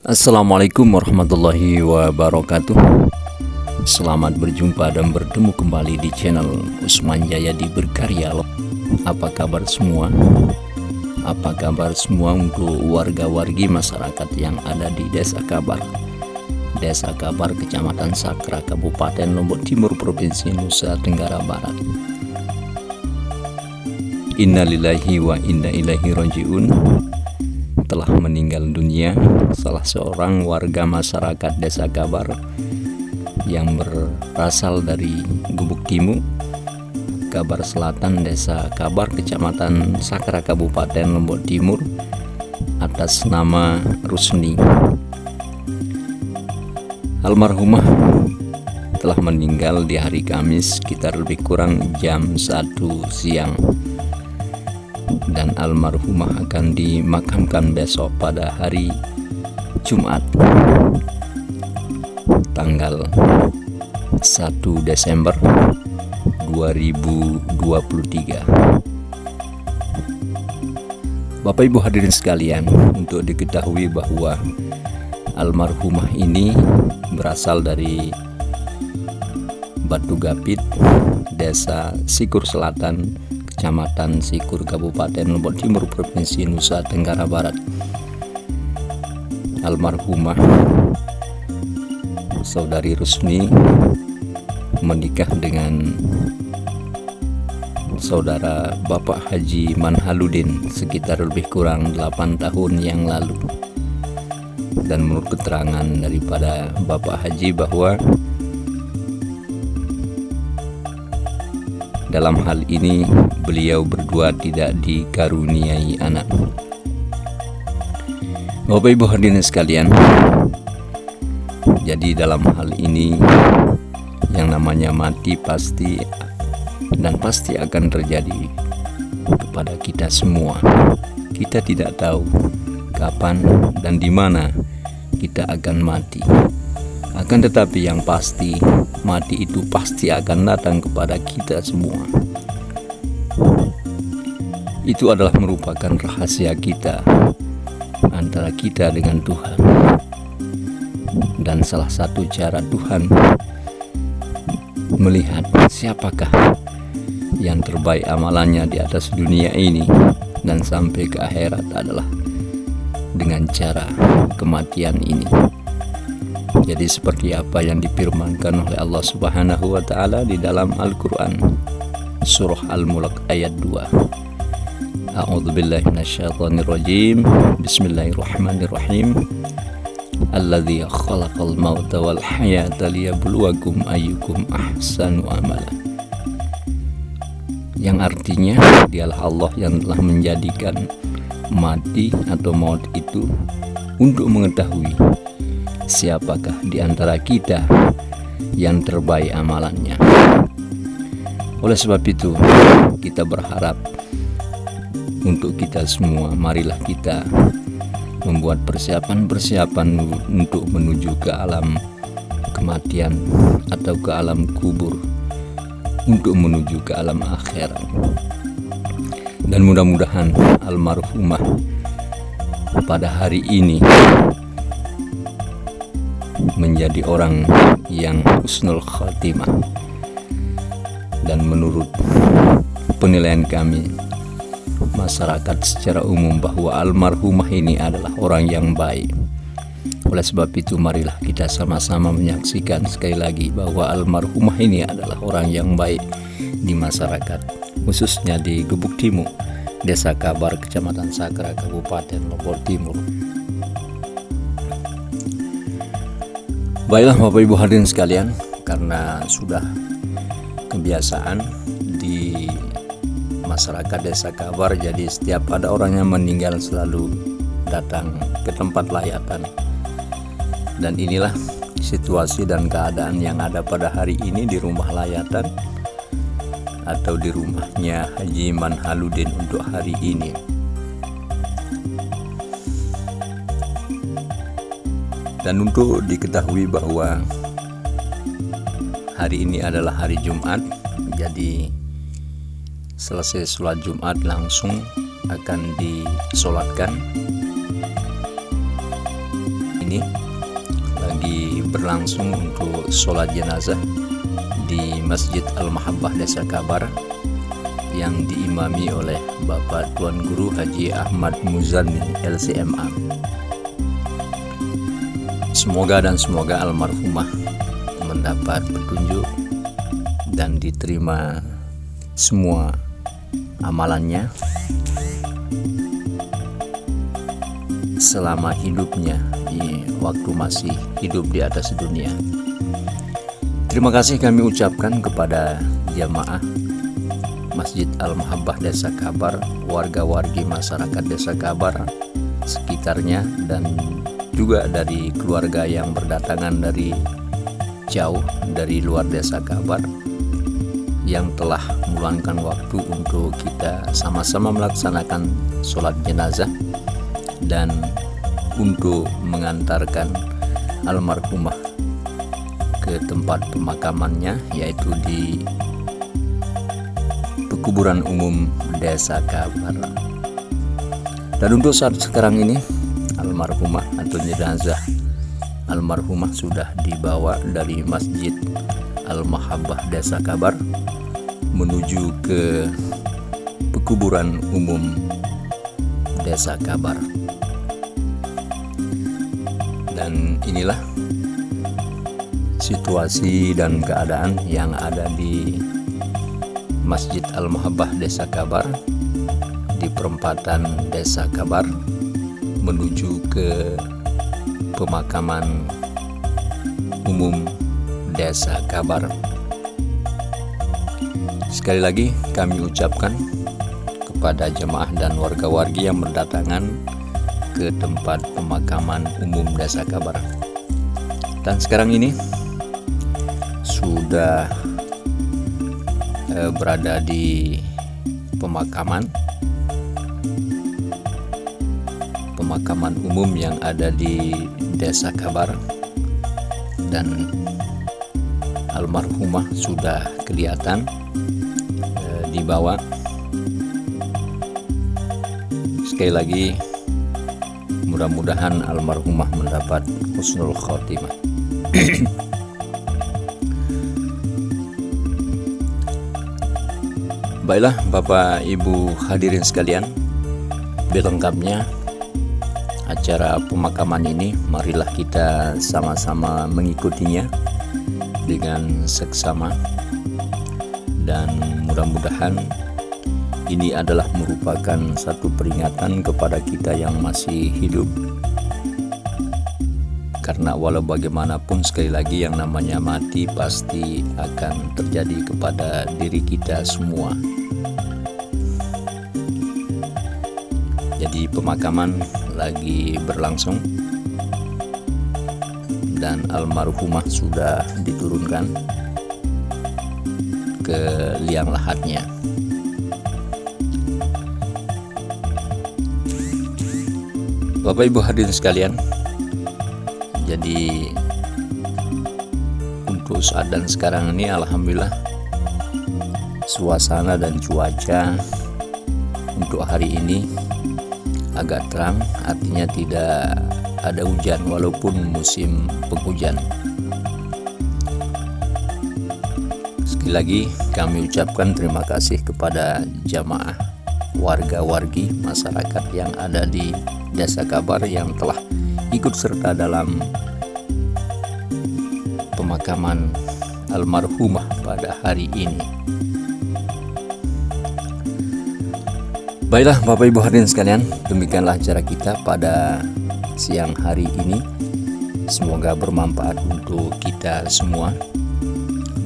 Assalamualaikum warahmatullahi wabarakatuh. Selamat berjumpa dan bertemu kembali di channel Usman Jayadi Berkarya. Apa kabar semua? Apa kabar semua untuk warga-wargi masyarakat yang ada di Desa Kabar, Kecamatan Sakra, Kabupaten Lombok Timur, Provinsi Nusa Tenggara Barat. Innalillahi wa inna ilaihi rajiun. Telah meninggal dunia salah seorang warga masyarakat Desa Kabar yang berasal dari Gubuk Timu, Kabar Selatan, Desa Kabar, Kecamatan Sakra, Kabupaten Lombok Timur, atas nama Rusni. Almarhumah telah meninggal di hari Kamis sekitar lebih kurang jam 1 siang. Dan almarhumah akan dimakamkan besok pada hari Jumat tanggal 1 Desember 2023. Bapak Ibu hadirin sekalian, untuk diketahui bahwa almarhumah ini berasal dari Batu Gapit, Desa Sikur Selatan, Kecamatan Sikur, Kabupaten Lombok Timur, Provinsi Nusa Tenggara Barat. Almarhumah saudari Rusni menikah dengan saudara Bapak Haji Manhaludin sekitar lebih kurang 8 tahun yang lalu. Dan menurut keterangan daripada Bapak Haji bahwa dalam hal ini beliau berdua tidak dikaruniai anak. Bapak Ibu hadirin sekalian, jadi dalam hal ini yang namanya mati pasti akan terjadi kepada kita semua. Kita tidak tahu kapan dan di mana kita akan mati. Akan tetapi yang pasti, mati itu pasti akan datang kepada kita semua. Itu adalah merupakan rahasia kita antara kita dengan Tuhan. Dan salah satu cara Tuhan melihat siapakah yang terbaik amalannya di atas dunia ini dan sampai ke akhirat adalah dengan cara kematian ini. Jadi seperti apa yang difirmankan oleh Allah Subhanahu wa taala di dalam Al-Qur'an surah Al-Mulk ayat 2. A'udzubillahi minasyaitonirrajim. Bismillahirrahmanirrahim. Alladzi khalaqal mauta wal hayata liyabluwakum ayyukum ahsanu amala. Yang artinya dialah Allah yang telah menjadikan mati atau maut itu untuk mengetahui siapakah di antara kita yang terbaik amalannya. Oleh sebab itu, kita berharap untuk kita semua, marilah kita membuat persiapan-persiapan untuk menuju ke alam kematian atau ke alam kubur, untuk menuju ke alam akhirat. Dan mudah-mudahan almarhumah pada hari ini menjadi orang yang husnul khatimah. Dan menurut penilaian kami, masyarakat secara umum, bahwa almarhumah ini adalah orang yang baik. Oleh sebab itu, marilah kita sama-sama menyaksikan sekali lagi bahwa almarhumah ini adalah orang yang baik di masyarakat, khususnya di Gubuk Timu, Desa Kabar, Kecamatan Sakra, Kabupaten Lombok Timur. Baiklah Bapak Ibu hadirin sekalian, karena sudah kebiasaan di masyarakat Desa Kabar, jadi setiap ada orang yang meninggal selalu datang ke tempat layatan. Dan inilah situasi dan keadaan yang ada pada hari ini di rumah layatan atau di rumahnya Haji Manhaludin untuk hari ini. Dan untuk diketahui bahwa hari ini adalah hari Jumat, jadi selesai sholat Jumat langsung akan disolatkan ini lagi berlangsung untuk sholat jenazah di Masjid Al-Mahabbah Desa Kabar yang diimami oleh Bapak Tuan Guru Haji Ahmad Muzani LCMA. Semoga almarhumah mendapat petunjuk dan diterima semua amalannya selama hidupnya di waktu masih hidup di atas dunia. Terima kasih kami ucapkan kepada jamaah Masjid Al-Mahabbah Desa Kabar, warga-wargi masyarakat Desa Kabar sekitarnya, dan juga dari keluarga yang berdatangan dari jauh dari luar Desa Kabar yang telah meluangkan waktu untuk kita sama-sama melaksanakan sholat jenazah dan untuk mengantarkan almarhumah ke tempat pemakamannya, yaitu di Pekuburan Umum Desa Kabar. Dan untuk saat sekarang ini almarhumah atau jenazah almarhumah sudah dibawa dari Masjid Al-Mahabbah Desa Kabar menuju ke Pekuburan Umum Desa Kabar. Dan inilah situasi dan keadaan yang ada di Masjid Al-Mahabbah Desa Kabar di perempatan Desa Kabar menuju ke pemakaman umum Desa Kabar. Sekali lagi kami ucapkan kepada jemaah dan warga-wargi yang berdatangan ke tempat pemakaman umum Desa Kabar. Dan sekarang ini sudah berada di pemakaman umum yang ada di Desa Kabar, dan almarhumah sudah kelihatan dibawa. Sekali lagi mudah-mudahan almarhumah mendapat husnul khotimah. Baiklah Bapak Ibu hadirin sekalian, lengkapnya acara pemakaman ini marilah kita sama-sama mengikutinya dengan seksama, dan mudah-mudahan ini adalah merupakan satu peringatan kepada kita yang masih hidup, karena walau bagaimanapun sekali lagi yang namanya mati pasti akan terjadi kepada diri kita semua. Jadi pemakaman lagi berlangsung dan almarhumah sudah diturunkan ke liang lahatnya. Bapak Ibu hadirin sekalian, jadi untuk saat dan sekarang ini alhamdulillah suasana dan cuaca untuk hari ini agak terang, artinya tidak ada hujan walaupun musim penghujan. Sekali lagi kami ucapkan terima kasih kepada jamaah warga-wargi masyarakat yang ada di Desa Kabar yang telah ikut serta dalam pemakaman almarhumah pada hari ini. Baiklah Bapak Ibu hadirin sekalian, demikianlah acara kita pada siang hari ini. Semoga bermanfaat untuk kita semua,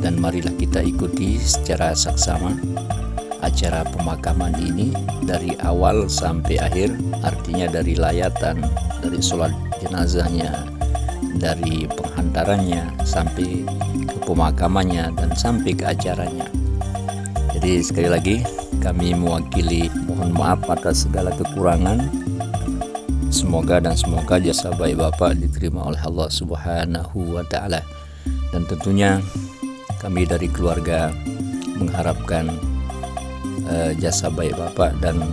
dan marilah kita ikuti secara saksama acara pemakaman ini dari awal sampai akhir, artinya dari layatan, dari sholat jenazahnya, dari penghantarannya sampai ke pemakamannya dan sampai ke acaranya. Jadi sekali lagi kami mewakili mohon maaf atas segala kekurangan. Semoga jasa baik Bapak diterima oleh Allah Subhanahu wa Ta'ala. Dan tentunya kami dari keluarga mengharapkan jasa baik Bapak dan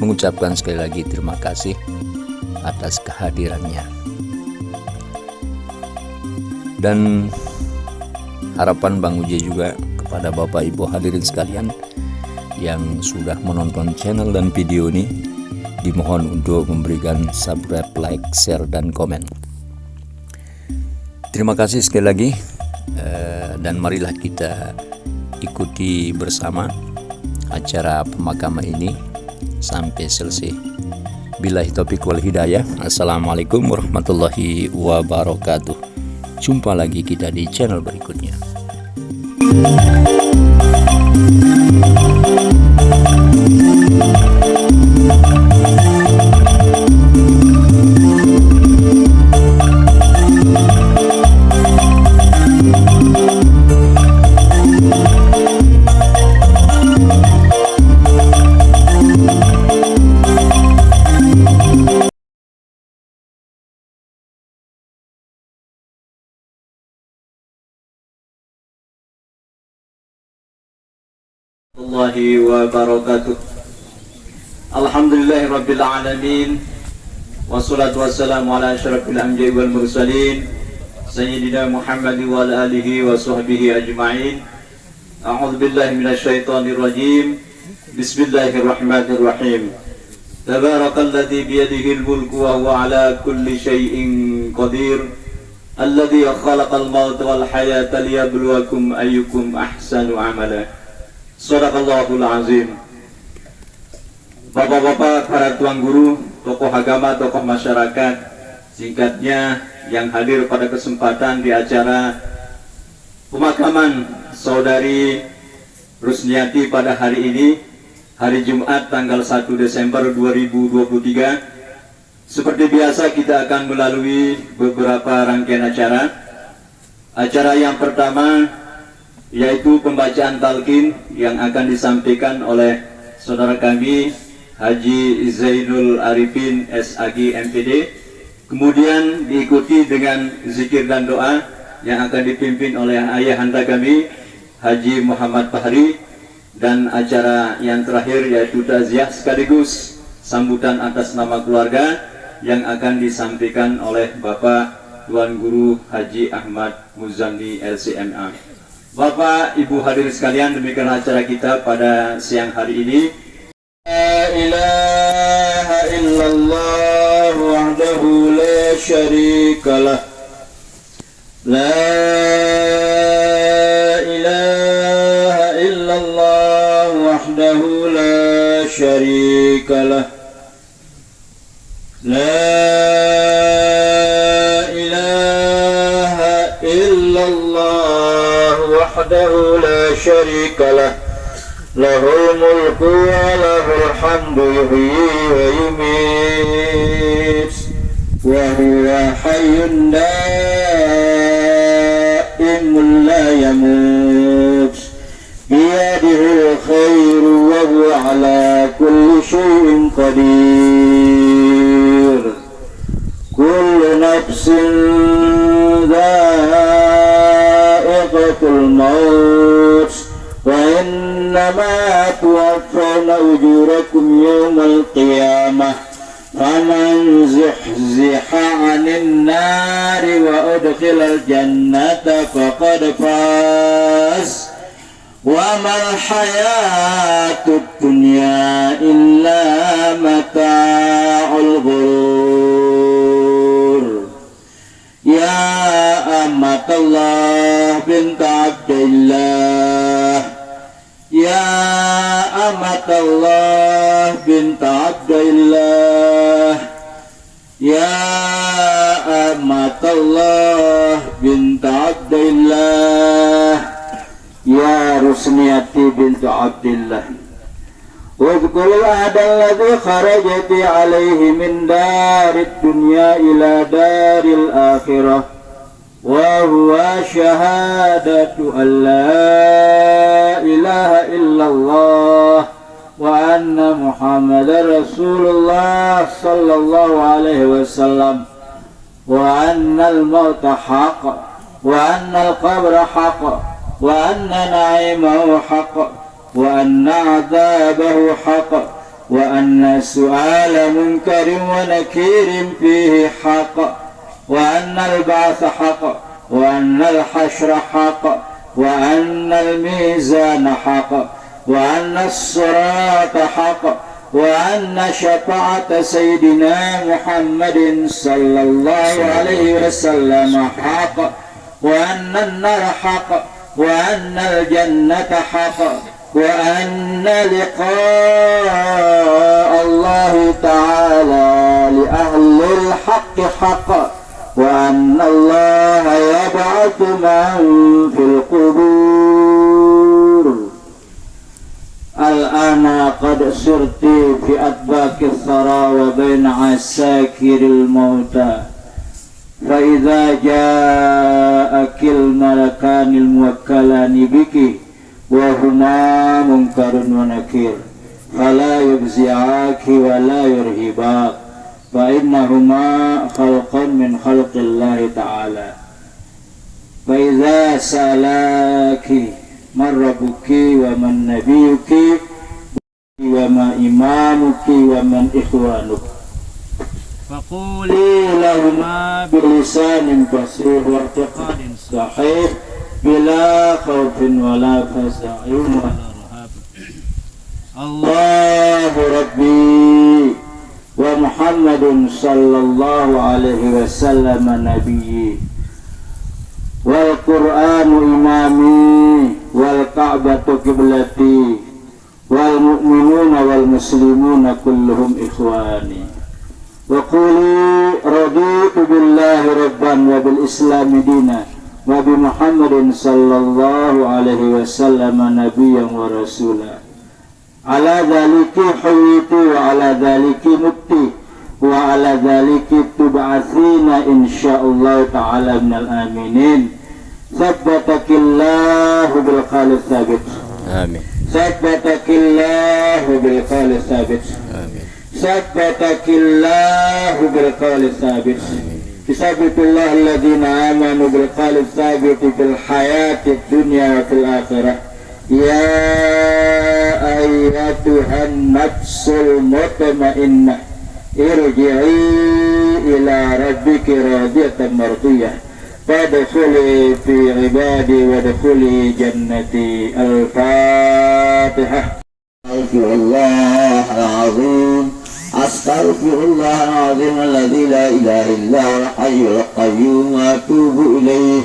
mengucapkan sekali lagi terima kasih atas kehadirannya. Dan harapan Bang Uje juga kepada Bapak Ibu hadirin sekalian yang sudah menonton channel dan video ini, dimohon untuk memberikan subscribe, like, share, dan komen. Terima kasih sekali lagi, dan marilah kita ikuti bersama acara pemakaman ini sampai selesai. Billahi taufiq wal hidayah. Assalamualaikum warahmatullahi wabarakatuh. Jumpa lagi kita di channel berikutnya. Allahi wa barakatuh. Alhamdulillahi rabbil alamin. Wassalatu wassalamu ala asyrafil anbiya'i wal mursalin Sayyidina Muhammad wa ala alihi wa sahbihi ajma'in. A'udzu billahi minasyaitonir rajim. Bismillahirrahmanirrahim. Tabarakalladzi biyadihil mulku wa huwa ala kulli syai'in qadir. Alladzi khalaqal mauta wal hayata liyabluwakum ayyukum ahsanu amala. Shadaqallahul azim. Bapak-bapak, para tuan guru, tokoh agama, tokoh masyarakat, singkatnya yang hadir pada kesempatan di acara pemakaman Saudari Rusniati pada hari ini, hari Jumat tanggal 1 Desember 2023. Seperti biasa kita akan melalui beberapa rangkaian acara. Acara yang pertama yaitu pembacaan talqin yang akan disampaikan oleh saudara kami Haji Zainul Arifin SAG MPD, kemudian diikuti dengan zikir dan doa yang akan dipimpin oleh ayahanda kami Haji Muhammad Fahri, dan acara yang terakhir yaitu taziah sekaligus sambutan atas nama keluarga yang akan disampaikan oleh Bapak Tuan Guru Haji Ahmad Muzani LCMA. Bapak Ibu hadirin sekalian, demikian acara kita pada siang hari ini. La ilaha illallah wahdahu la syarikalah. La ilaha illallah wahdahu la syarikalah. La ilaha illallah wahdahu la syarika lah, lahul mulku wa lahul hamdu yuhyi wa yumiit wa huwa hayyun da'imun la yamut biyadihil khairu wa huwa ala kulli syai'in qadir. Kullu nafsin dha'iqatul maut wa innama tuwaffawna ujurakum yawmal qiyamah faman zuhziha 'anil nari wa udkhilal jannata faqad faz wa mal hayatud dunya illa mata'ul ghurur. Ya amatallah bint Abdillah, ya amatallah bint Abdillah, ya amatallah bint Abdillah, ya Rusniati bint Abdillah. Wadhkurul ahda alladhi kharajati alaihi min darid dunya ila daril akhirah wa huwa syahadatu an la ilaha illallah wa anna Muhammadar Rasulullah sallallahu alaihi wasallam wa anna al-mauta haqq wa anna al-qabra haqq wa anna na'imahu haqq wa anna adzabahu haqq wa anna su'ala munkarin wa nakirin fihi haqq wa anna al-ba'tha haqq وأن الحشر حق وأن الميزان حق وأن الصراط حق وأن شفاعة سيدنا محمد صلى الله عليه وسلم حق وأن النار حق وأن الجنة حق وأن لقاء الله تعالى لأهل الحق حق وأن الله يبعث من في القبور. الآن قد سرت في أطباق الثرى وبين عساكر الموتى، فإذا جاءك الملكان الموكلان بك وهما منكر ونكير فلا يفزعاك ولا يرهباك، فإنهما خلق من خلق الله تعالى. فإذا سألاك من ربك ومن نبيك وما إمامك ومن إخوانك فقولي لهما بلسان بصير واعتقاد صحيح بلا خوف ولا فزع ولا رهاب. الله ربي ومحمد صلى الله عليه وسلم نبيي والقرآن إمامي والكعبة قبلتي والمؤمنون والمسلمون كلهم إخواني. وقولي رضيت بالله ربا وبالإسلام دينا وبمحمد صلى الله عليه وسلم نبيا ورسولا. على ذلك حييت وعلى ذلك مت وعلى ذلك تبعثين إن شاء الله تعالى من الآمنين. ثبتك الله بالقول الثابت. آمين. ثبتك الله بالقول الثابت. آمين. ثبتك الله بالقول الثابت. يثبت الله الذين آمنوا بالقول الثابت في الحياة الدنيا وفي الآخرة. يا أيتها النفس المطمئنة ارجعي إلى ربك راضية مرضية فادخلي في عبادي وادخلي جنتي. الفاتحة. أستغفر الله العظيم أستغفر الله العظيم الذي لا إله إلا هو الحي القيوم وأتوب إليه.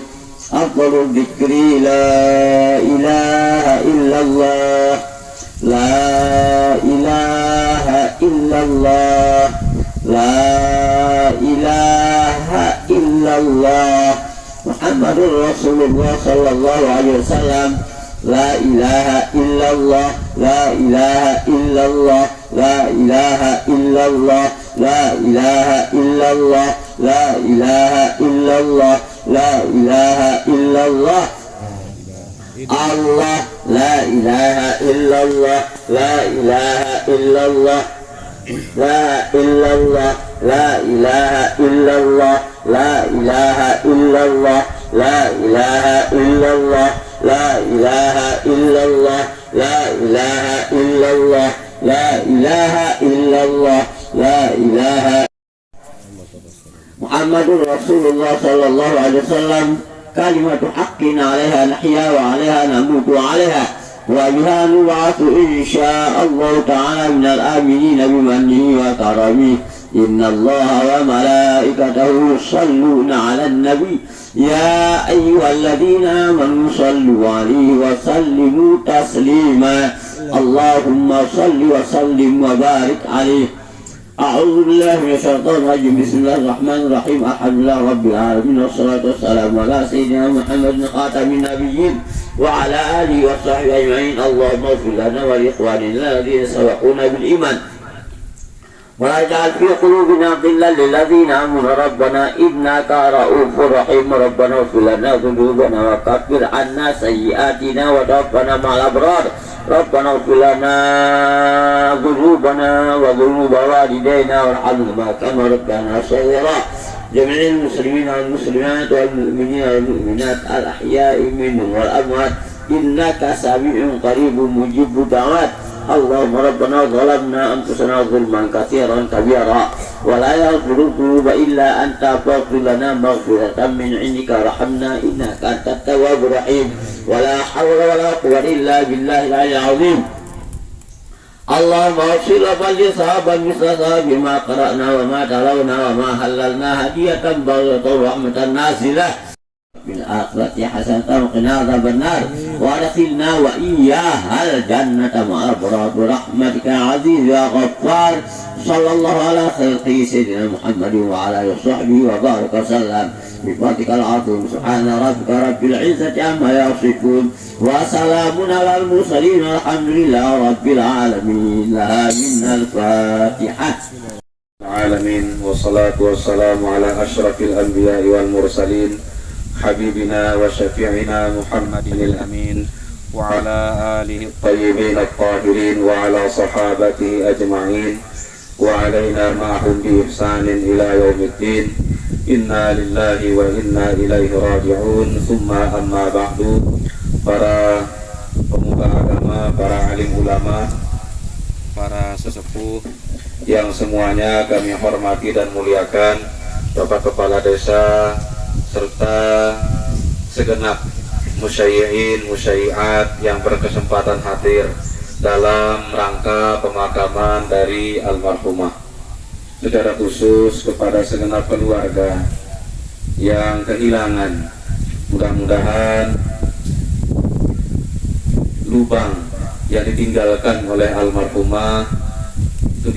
أفضل الذكر لا إله إلا الله لا إله إلا الله لا إله إلا الله محمد رسول الله صلى الله عليه وسلم. لا إله إلا الله لا إله إلا الله لا إله إلا الله لا إله إلا الله لا إله إلا الله لا إله إلا الله الله لا إله إلا الله لا إله إلا الله لا إلا الله لا إله إلا الله لا إله إلا الله لا إله إلا الله لا إله إلا الله لا إله إلا الله لا إله إلا الله لا إله. محمد رسول الله صلى الله عليه وسلم كلمة حق عليها نحيا وعليها نموت وعليها وبها نبعث إن شاء الله تعالى من الآمنين بمنه وكرمه. إن الله وملائكته يصلون على النبي يا أيها الذين آمنوا صلوا عليه وسلموا تسليما. اللهم صل وسلم وبارك عليه. أعوذ بالله من الشيطان الرجيم. بسم الله الرحمن الرحيم. الحمد لله رب العالمين والصلاة والسلام على سيدنا محمد خاتم النبيين وعلى آله وصحبه أجمعين. اللهم اغفر لنا ولإخواننا الذين سبقونا بالإيمان ولا تجعل في قلوبنا غلا للذين آمنوا ربنا إنك رؤوف رحيم. ربنا اغفر لنا ذنوبنا وكفر عنا سيئاتنا وتوفنا مع الأبرار. ربنا اغفر لنا ذنوبنا وذنوب والدينا وارحمهما كما ربنا صغيرا. جميع المسلمين والمسلمات والمؤمنين والمؤمنات الأحياء منهم والأموات إنك سميع قريب مجيب الدعوات. اللهم ربنا ظلمنا أنفسنا ظلما كثيرا كبيرا ولا يغفر الذنوب إلا أنت فاغفر لنا مغفرة من عندك وارحمنا إنك أنت التواب الرحيم ولا حول ولا قوة إلا بالله العلي العظيم. اللهم اغفر وبلغ صحابا مثل صحاب ما قرأنا وما تلونا وما حللنا هدية بلغة رحمة نازلة من الآخرة حسنة وقنا عذاب النار وادخلنا وإياها الجنة مع الأبرار برحمتك يا عزيز يا غفار. صلى الله على خلقه سيدنا محمد وعلى آله وصحبه وبارك وسلم بفضلك العظيم. سبحان ربك رب العزة عما يصفون وسلام على المرسلين والحمد لله رب العالمين. لها منا الفاتحة. العالمين والصلاة والسلام على أشرف الأنبياء والمرسلين حبيبنا وشفيعنا محمد الأمين وعلى آله الطيبين الطاهرين وعلى صحابته أجمعين وعلينا معهم بإحسان إلى يوم الدين. إنا لله وإنا إليه راجعون. ثم أما بعد. Para pemuka agama, para alim ulama, para sesepuh yang semuanya kami hormati dan muliakan, Bapak Kepala Desa serta segenap musyayyi'in, musyayyi'at yang berkesempatan hadir dalam rangka pemakaman dari almarhumah. Secara khusus kepada segenap keluarga yang kehilangan, mudah-mudahan lubang yang ditinggalkan oleh almarhumah itu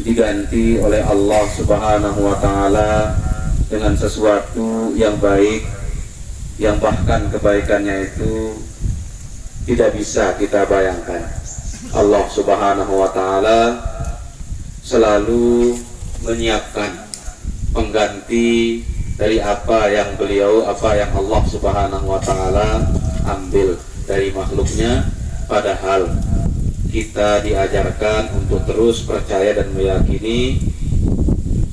diganti oleh Allah Subhanahu wa Ta'ala dengan sesuatu yang baik, yang bahkan kebaikannya itu tidak bisa kita bayangkan. Allah Subhanahu wa Ta'ala selalu menyiapkan pengganti dari apa yang Allah Subhanahu wa Ta'ala ambil dari makhluknya, padahal kita diajarkan untuk terus percaya dan meyakini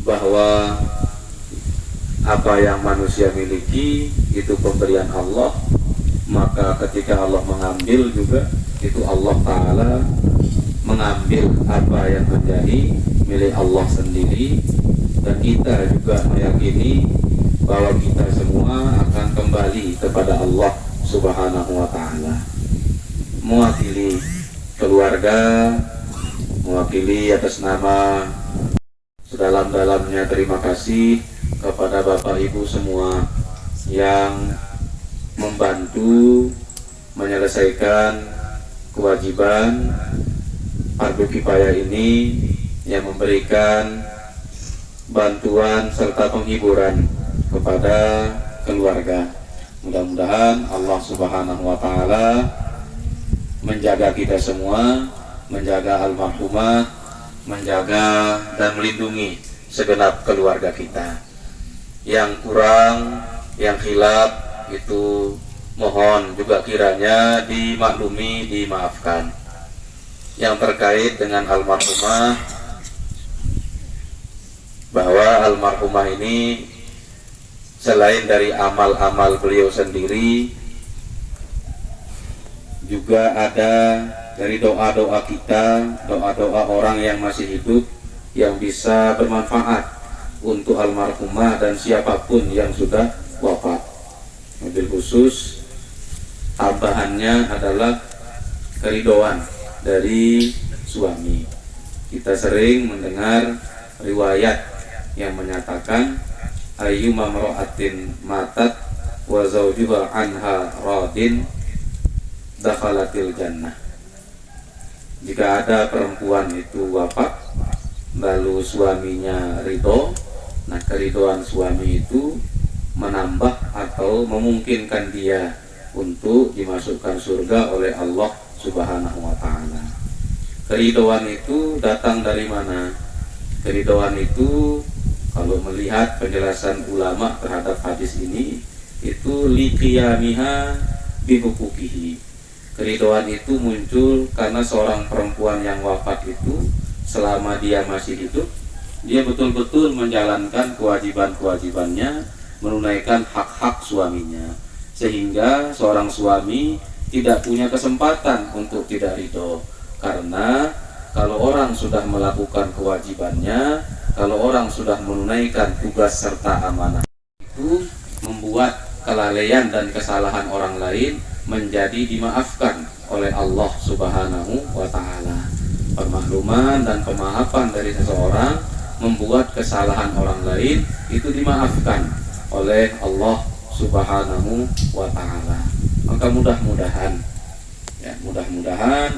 bahwa apa yang manusia miliki itu pemberian Allah, maka ketika Allah mengambil juga itu Allah Ta'ala mengambil apa yang menjadi milik Allah sendiri. Dan kita juga meyakini bahwa kita semua akan kembali kepada Allah Subhanahu wa Ta'ala. Mewakili keluarga, mewakili atas nama sedalam-dalamnya terima kasih kepada Bapak Ibu semua yang membantu menyelesaikan kewajiban fardu kifayah ini, yang memberikan bantuan serta penghiburan kepada keluarga. Mudah-mudahan Allah Subhanahu wa Ta'ala menjaga kita semua, menjaga almarhumah, menjaga dan melindungi segenap keluarga kita. Yang kurang, yang khilaf itu mohon juga kiranya dimaklumi, dimaafkan. Yang terkait dengan almarhumah, bahwa almarhumah ini selain dari amal-amal beliau sendiri, juga ada dari doa-doa kita, doa-doa orang yang masih hidup yang bisa bermanfaat untuk almarhumah dan siapapun yang sudah wafat. Mobil khusus tambahannya adalah keridhaan dari suami. Kita sering mendengar riwayat yang menyatakan ayyuma mar'atin matat wa zawjuha anha radin dakhalatil jannah. Jika ada perempuan itu wafat lalu suaminya ridho, nah keridhaan suami itu menambah atau memungkinkan dia untuk dimasukkan surga oleh Allah Subhanahu wa Ta'ala. Keridhaan itu datang dari mana? Keridhaan itu kalau melihat penjelasan ulama terhadap hadis ini, itu liqiyamiha bihuquqihi. Keridhaan itu muncul karena seorang perempuan yang wafat itu selama dia masih hidup, dia betul-betul menjalankan kewajiban-kewajibannya, menunaikan hak-hak suaminya, sehingga seorang suami tidak punya kesempatan untuk tidak ridho, karena kalau orang sudah melakukan kewajibannya, kalau orang sudah menunaikan tugas serta amanah, itu membuat kelalaian dan kesalahan orang lain menjadi dimaafkan oleh Allah Subhanahu wa Ta'ala. Pemakluman dan pemahaman dari seseorang membuat kesalahan orang lain itu dimaafkan oleh Allah Subhanahu wa Ta'ala. Maka mudah-mudahan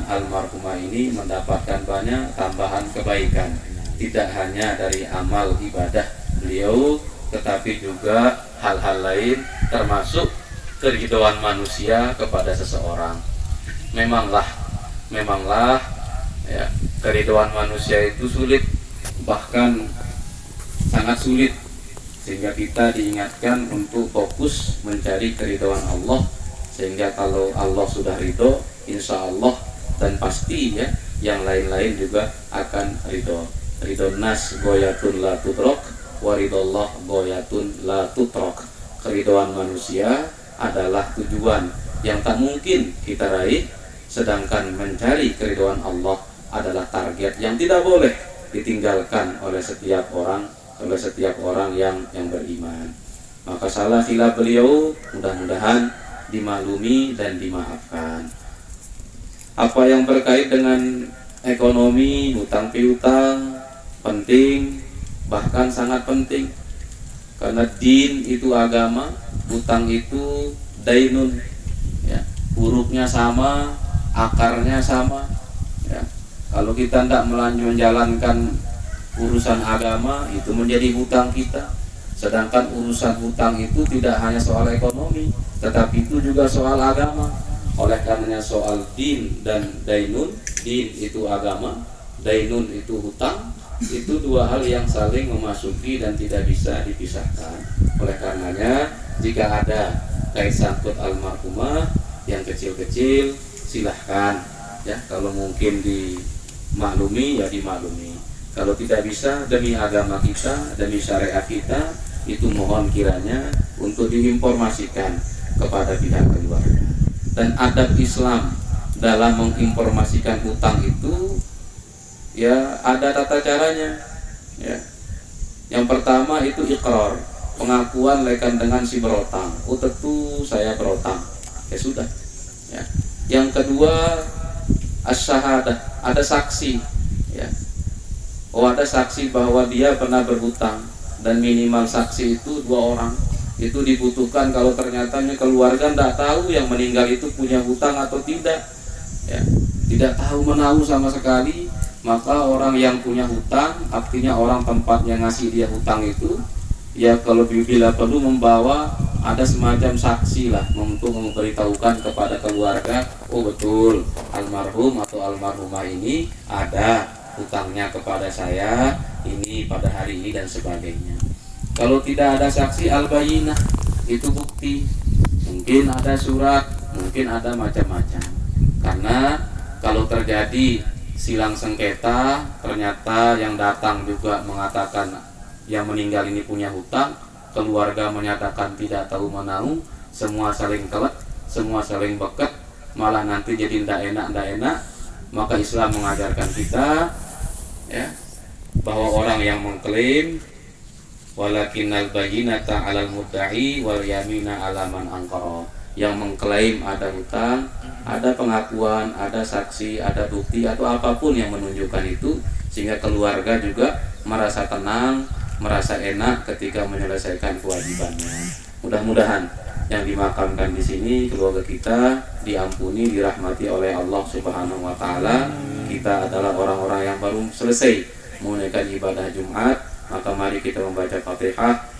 almarhumah ini mendapatkan banyak tambahan kebaikan, tidak hanya dari amal ibadah beliau, tetapi juga hal-hal lain, termasuk keridhaan manusia kepada seseorang. Memanglah ya, keridhaan manusia itu sulit, bahkan sangat sulit, sehingga kita diingatkan untuk fokus mencari keridhaan Allah, sehingga kalau Allah sudah ridho, insya Allah dan pasti ya, yang lain-lain juga akan ridho. Ridho nas goyatun la tudrok, waridullah goyatun la tutrok. Keridhaan manusia adalah tujuan yang tak mungkin kita raih, sedangkan mencari keridhaan Allah adalah target yang tidak boleh ditinggalkan oleh setiap orang yang beriman. Maka salah khilaf beliau mudah-mudahan dimaklumi dan dimaafkan. Apa yang berkait dengan ekonomi, hutang piutang penting, bahkan sangat penting, karena din itu agama, hutang itu dainun, ya, hurufnya sama, akarnya sama, ya. Kalau kita tidak menjalankan urusan agama, itu menjadi hutang kita. Sedangkan urusan hutang itu tidak hanya soal ekonomi, tetapi itu juga soal agama. Oleh karenanya soal din dan dainun, din itu agama, dainun itu hutang, itu dua hal yang saling memasuki dan tidak bisa dipisahkan. Oleh karenanya jika ada kait sangkut almarhumah yang kecil-kecil, silahkan ya, kalau mungkin dimaklumi ya dimaklumi. Kalau tidak bisa, demi agama kita, demi syariat kita, itu mohon kiranya untuk diinformasikan kepada pihak keluarga. Dan adab Islam dalam menginformasikan hutang itu ya ada tata caranya ya. Yang pertama itu iqrar, pengakuan lekan dengan si berotang. Oh tentu saya berotang, ya sudah ya. Yang kedua as-syahadah, ada saksi ya. Oh ada saksi bahwa dia pernah berhutang, dan minimal saksi itu 2 orang. Itu dibutuhkan kalau ternyata keluarga tidak tahu yang meninggal itu punya hutang atau tidak ya, tidak tahu menahu sama sekali, maka orang yang punya hutang, artinya orang tempat yang ngasih dia hutang itu ya, kalau bila perlu membawa ada semacam saksi lah untuk memberitahukan kepada keluarga, oh betul almarhum atau almarhumah ini ada hutangnya kepada saya ini pada hari ini dan sebagainya. Kalau tidak ada saksi, al-bayinah itu bukti, mungkin ada surat, mungkin ada macam-macam. Karena kalau terjadi silang sengketa, ternyata yang datang juga mengatakan yang meninggal ini punya hutang, keluarga menyatakan tidak tahu menahu, semua saling kelek, semua saling bekat, malah nanti jadi tidak enak, maka Islam mengajarkan kita ya, bahwa orang yang mengklaim walakinnal bayyinata 'alal mudda'i wal yamina 'ala man anqara, yang mengklaim ada hutang, ada pengakuan, ada saksi, ada bukti atau apapun yang menunjukkan itu, sehingga keluarga juga merasa tenang, merasa enak ketika menyelesaikan kewajibannya. Mudah-mudahan yang dimakamkan di sini keluarga kita diampuni, dirahmati oleh Allah Subhanahu wa Ta'ala. Kita adalah orang-orang yang baru selesai menunaikan ibadah Jumat, maka mari kita membaca Fatihah